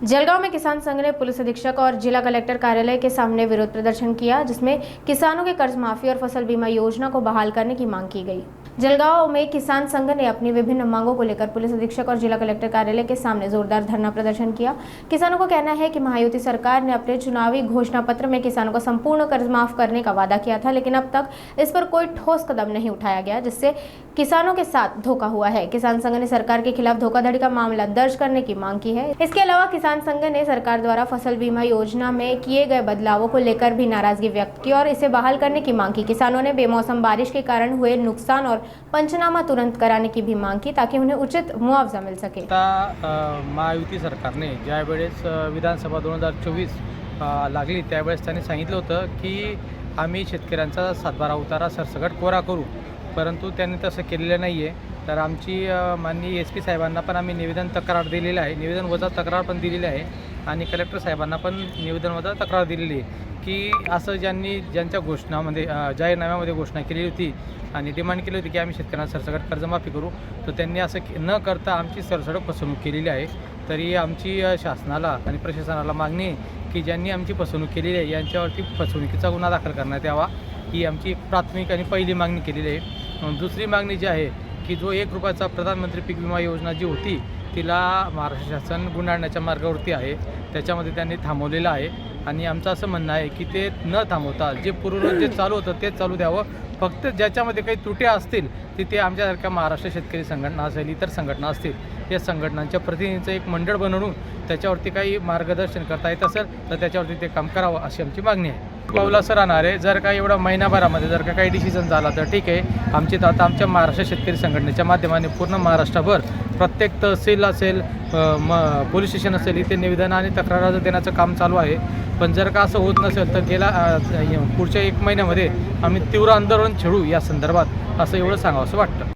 जलगांव में किसान संघ ने पुलिस अधीक्षक और जिला कलेक्टर कार्यालय के सामने विरोध प्रदर्शन किया, जिसमें किसानों के कर्ज माफी और फसल बीमा योजना को बहाल करने की मांग की गई। जलगांव में किसान संघ ने अपनी विभिन्न मांगों को लेकर पुलिस अधीक्षक और जिला कलेक्टर कार्यालय के सामने जोरदार धरना प्रदर्शन किया। किसानों का कहना है कि महायुति सरकार ने अपने चुनावी घोषणा पत्र में किसानों को संपूर्ण कर्ज माफ करने का वादा किया था, लेकिन अब तक इस पर कोई ठोस कदम नहीं उठाया गया, जिससे किसानों के साथ धोखा हुआ है। किसान संघ ने सरकार के खिलाफ धोखाधड़ी का मामला दर्ज करने की मांग की है। इसके अलावा किसान संघ ने सरकार द्वारा फसल बीमा योजना में किए गए बदलावों को लेकर भी नाराजगी व्यक्त की और इसे बहाल करने की मांग की। किसानों ने बेमौसम बारिश के कारण हुए नुकसान और पंचनामा तुरंत कराने की भी मांग की, ताकि उन्हें उचित मुआवजा मिल सके। महायुती सरकारने ज्यावेळेस विधानसभा 2024 लागली त्यावेळेस त्यांनी सांगितलं होतं की आम्ही शेतकऱ्यांचा सातबारा उतारा सरसकट कोरा करू, परंतु त्यांनी तसं केलेलं नाही आहे। तर आमची माननीय SP साहेबांना पण आम्ही निवेदन तक्रार दिलेलं आहे, निवेदन वजा तक्रार पण दिलेली आहे आणि कलेक्टर साहेबांना पण निवेदन वजा तक्रार दिलेली आहे की असं ज्यांच्या घोषणामध्ये जाहीरनाम्यामध्ये घोषणा केली होती आणि डिमांड केली होती की आम्ही शेतकऱ्यांना सरसकट कर्जमाफी करू, तर त्यांनी असं न करता आमची सरसकट फसवणूक केलेली आहे। तरी आमची शासनाला आणि प्रशासनाला मागणी आहे की ज्यांनी आमची फसवणूक केलेली आहे यांच्यावरती फसवणुकीचा गुन्हा दाखल करण्यात यावा, ही आमची प्राथमिक आणि पहिली मागणी केलेली आहे। दुसरी मागणी जी आहे की जो 1 रुपयाचा प्रधानमंत्री पीक विमा योजना जी होती तिला महाराष्ट्र शासन गुंडाळण्याच्या मार्गावरती आहे, त्याच्यामध्ये त्यांनी थांबवलेलं आहे आणि आमचं असं म्हणणं आहे की ते न थांबवता जे पूर्ववत जे चालू होतं तेच चालू द्यावं। फक्त ज्याच्यामध्ये काही त्रुटी असतील तिथे आमच्यासारख्या महाराष्ट्र शेतकरी संघटना असेल, इतर संघटना असतील, या संघटनांच्या प्रतिनिधींचं एक मंडळ बनवून त्याच्यावरती काही मार्गदर्शन करता येत असेल तर त्याच्यावरती ते काम करावं अशी आमची मागणी आहे। पाऊलासं राहणार आहे। जर का एवढा महिनाभरामध्ये जर का काही डिसिजन झाला तर ठीक आहे। आता आमच्या महाराष्ट्र शेतकरी संघटनेच्या माध्यमाने पूर्ण महाराष्ट्रभर प्रत्येक तहसील असेल, पोलीस स्टेशन असेल, इथे निवेदन आणि तक्रार देण्याचं काम चालू आहे। पण जर का असं होत नसेल तर पुढच्या 1 महिन्यामध्ये आम्ही तीव्र आंदोलन छेडू या संदर्भात, असं एवढं सांगावंसं वाटतं।